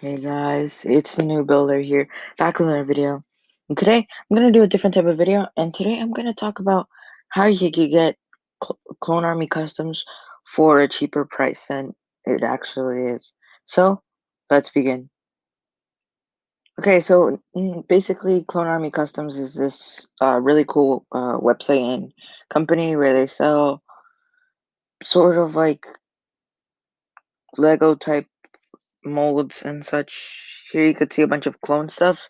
Hey guys, it's the new builder here, back with another video. And today I'm gonna do a different type of video, and today I'm gonna talk about how you could get Clone Army customs for a cheaper price than it actually is. So let's begin. Okay, so basically, Clone Army Customs is this really cool website and company where they sell sort of like Lego type molds and such. Here you could see a bunch of clone stuff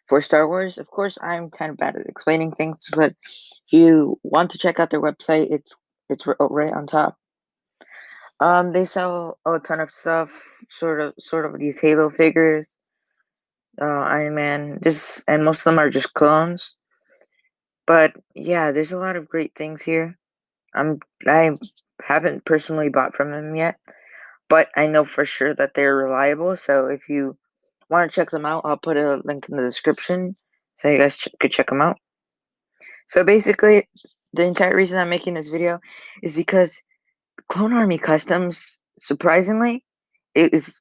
for Star Wars. Of course, I'm kind of bad at explaining things, but if you want to check out their website, it's right on top. They sell a ton of stuff, sort of these Halo figures, Iron Man, just and most of them are just clones. But yeah, there's a lot of great things here. I haven't personally bought from them yet, but I know for sure that they're reliable. So if you want to check them out, I'll put a link in the description so you guys could check them out. So basically, the entire reason I'm making this video is because Clone Army Customs, surprisingly, it is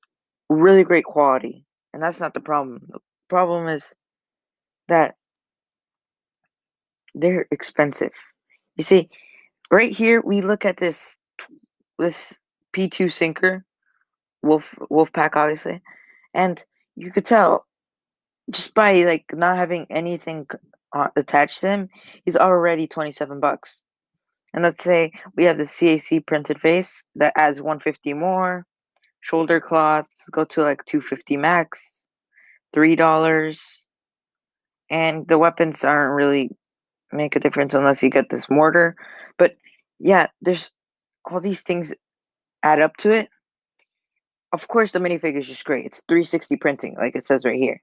really great quality. And that's not the problem. The problem is that they're expensive. You see, right here we look at this P2 sinker, Wolfpack obviously, and you could tell just by like not having anything attached to him, he's already 27 bucks. And let's say we have the CAC printed face that adds 150 more. Shoulder cloths go to like 250 max, $3. And the weapons aren't really make a difference unless you get this mortar. But yeah, there's all these things add up to it. Of course, the minifigure is just great. It's 360 printing, like it says right here.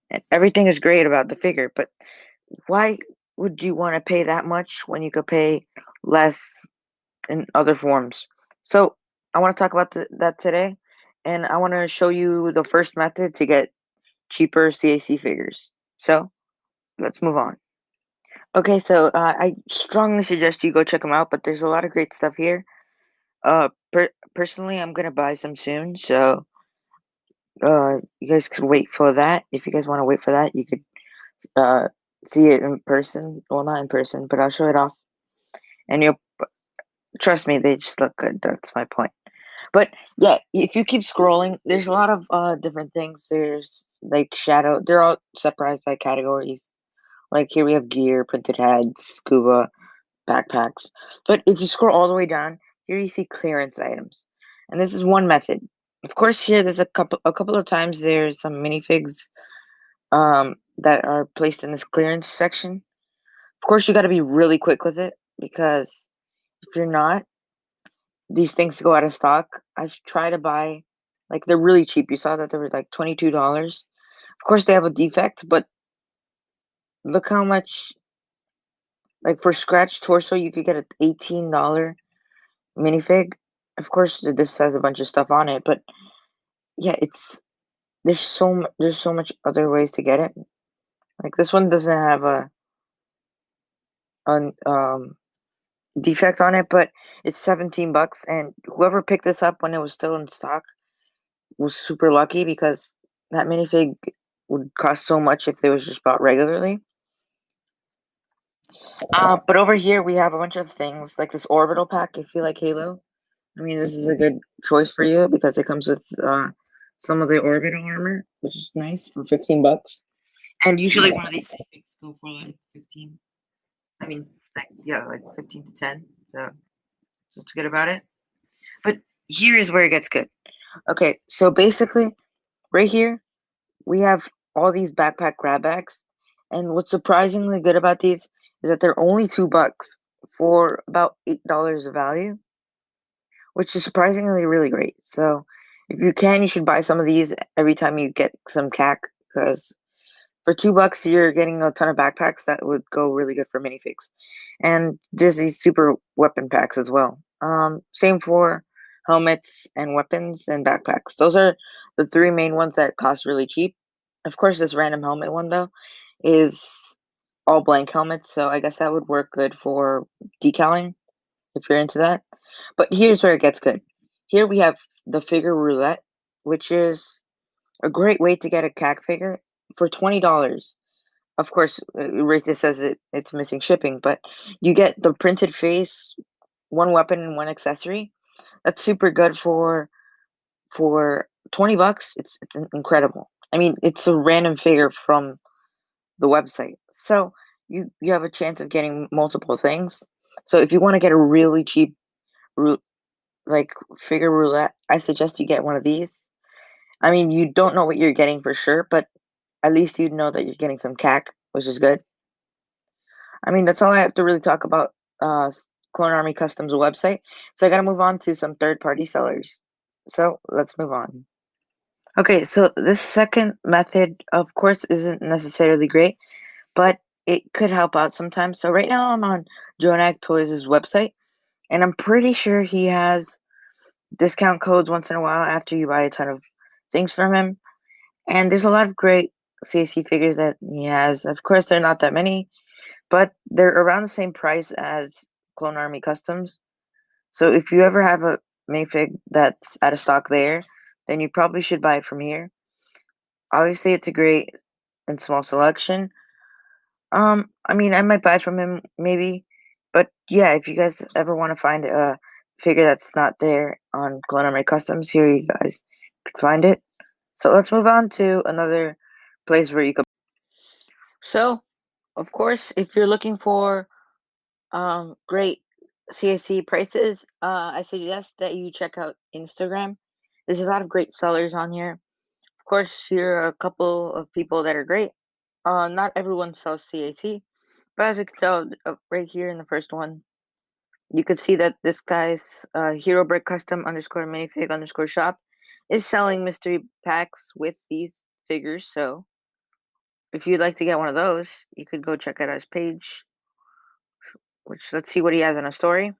And everything is great about the figure, but why would you want to pay that much when you could pay less in other forms? So I want to talk about that today, and I want to show you the first method to get cheaper CAC figures. So let's move on. Okay, so I strongly suggest you go check them out, but there's a lot of great stuff here. Personally, I'm gonna buy some soon, so you guys could wait for that. If you guys want to wait for that, you could uh see it in person. Well, not in person, but I'll show it off, and you'll trust me, they just look good. That's my point. But yeah, if you keep scrolling, there's a lot of different things. There's like shadow. They're all separated by categories. Like here we have gear, printed heads, scuba, backpacks. But if you scroll all the way down, here you see clearance items, and this is one method. Of course, here there's a couple of times there's some minifigs that are placed in this clearance section. Of course, you got to be really quick with it because if you're not, these things go out of stock. I've tried to buy, like they're really cheap. You saw that they were like $22. Of course, they have a defect, but look how much. Like for scratch torso, you could get an $18 minifig. Of course, this has a bunch of stuff on it, but yeah, there's so much other ways to get it. Like this one doesn't have a defect on it, but it's 17 bucks, and whoever picked this up when it was still in stock was super lucky because that minifig would cost so much if it was just bought regularly. But over here we have a bunch of things like this orbital pack. If you like Halo, I mean this is a good choice for you because it comes with some of the orbital armor, which is nice for 15 bucks. And usually one of these minifigs go for like 15. I mean, like yeah, like 15 to 10. So what's good about it? But here is where it gets good. Okay, so basically right here we have all these backpack grab bags, and what's surprisingly good about these is that they're only 2 bucks for about $8 of value, which is surprisingly really great. So if you can, you should buy some of these every time you get some CAC because for 2 bucks you're getting a ton of backpacks that would go really good for minifigs. And there's these super weapon packs as well. Same for helmets and weapons and backpacks. Those are the three main ones that cost really cheap. Of course, this random helmet one though is all blank helmets, so I guess that would work good for decaling if you're into that. But here's where it gets good. Here we have the figure roulette, which is a great way to get a CAC figure for $20. Of course, right, it says it's missing shipping, but you get the printed face, one weapon and one accessory. That's super good for $20. It's incredible. I mean, it's a random figure from the website, so you have a chance of getting multiple things. So if you want to get a really cheap rou- like figure roulette, I suggest you get one of these. I mean, you don't know what you're getting for sure, but at least you know that you're getting some CAC, which is good. I mean, that's all I have to really talk about Clone Army Customs website. So I got to move on to some third-party sellers. So let's move on. Okay, so this second method, of course, isn't necessarily great, but it could help out sometimes. So right now I'm on Jonak Toys' website, and I'm pretty sure he has discount codes once in a while after you buy a ton of things from him. And there's a lot of great CAC figures that he has. Of course, they're not that many, but they're around the same price as Clone Army Customs. So if you ever have a minifig that's out of stock there, then you probably should buy it from here. Obviously, it's a great and small selection. I mean, I might buy from him maybe, but yeah, if you guys ever want to find a figure that's not there on Clone Army Customs, here you guys could find it. So let's move on to another place where you could. So, of course, if you're looking for great CAC prices, I suggest that you check out Instagram. There's a lot of great sellers on here. Of course, here are a couple of people that are great. Not everyone sells CAC, but as you can tell right here in the first one, you could see that this guy's Hero Brick Custom underscore minifig underscore shop is selling mystery packs with these figures. So if you'd like to get one of those, you could go check out his page. Which let's see what he has in a story.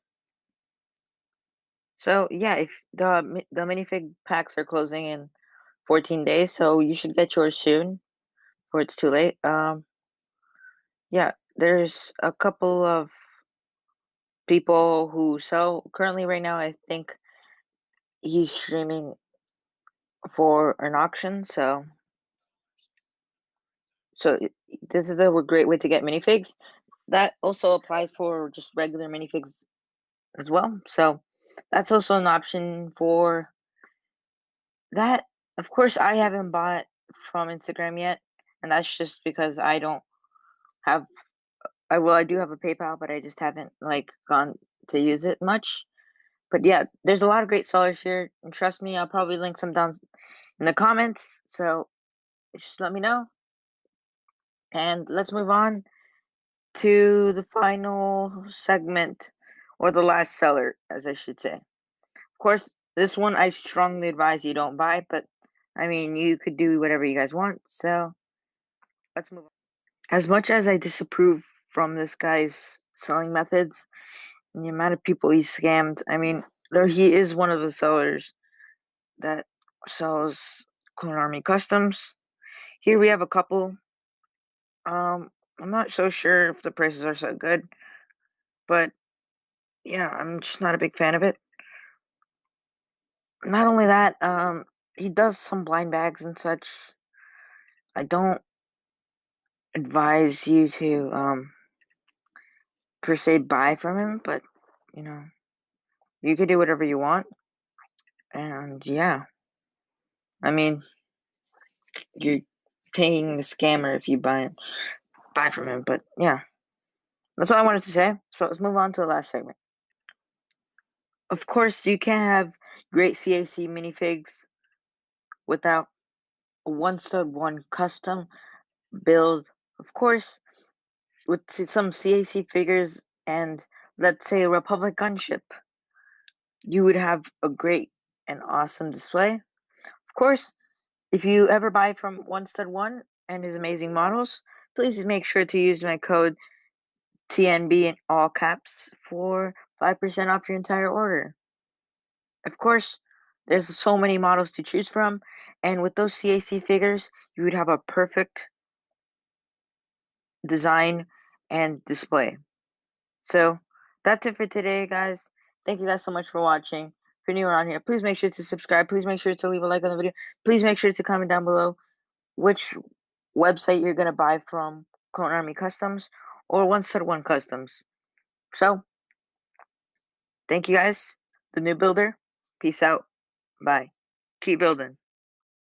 So yeah, if the minifig packs are closing in 14 days, so you should get yours soon, before it's too late. Yeah, there's a couple of people who sell currently right now. I think he's streaming for an auction, so this is a great way to get minifigs. That also applies for just regular minifigs as well. So that's also an option for that. Of course, I haven't bought from Instagram yet, and that's just because I don't have. I do have a PayPal, but I just haven't like gone to use it much. But yeah, there's a lot of great sellers here, and trust me, I'll probably link some down in the comments. So just let me know, and let's move on to the final segment, or the last seller, as I should say. Of course, this one I strongly advise you don't buy, but I mean, you could do whatever you guys want. So let's move on. As much as I disapprove from this guy's selling methods and the amount of people he scammed, I mean, though he is one of the sellers that sells Clone Army Customs. Here we have a couple. I'm not so sure if the prices are so good, but yeah, I'm just not a big fan of it. Not only that, he does some blind bags and such. I don't advise you to per se buy from him, but you know, you could do whatever you want. And yeah, I mean, you're paying the scammer if you buy from him. But yeah, that's all I wanted to say. So let's move on to the last segment. Of course, you can't have great CAC minifigs without a one stud one custom build. Of course, with some CAC figures and let's say a Republic gunship, you would have a great and awesome display. Of course, if you ever buy from One Stud One and his amazing models, please make sure to use my code TNB in all caps for 5% off your entire order. Of course, there's so many models to choose from, and with those CAC figures, you would have a perfect design and display. So that's it for today, guys. Thank you guys so much for watching. If you're new around here, please make sure to subscribe. Please make sure to leave a like on the video. Please make sure to comment down below which website you're gonna buy from Clone Army Customs or One Stud One Customs. So, thank you guys. The new builder. Peace out. Bye. Keep building.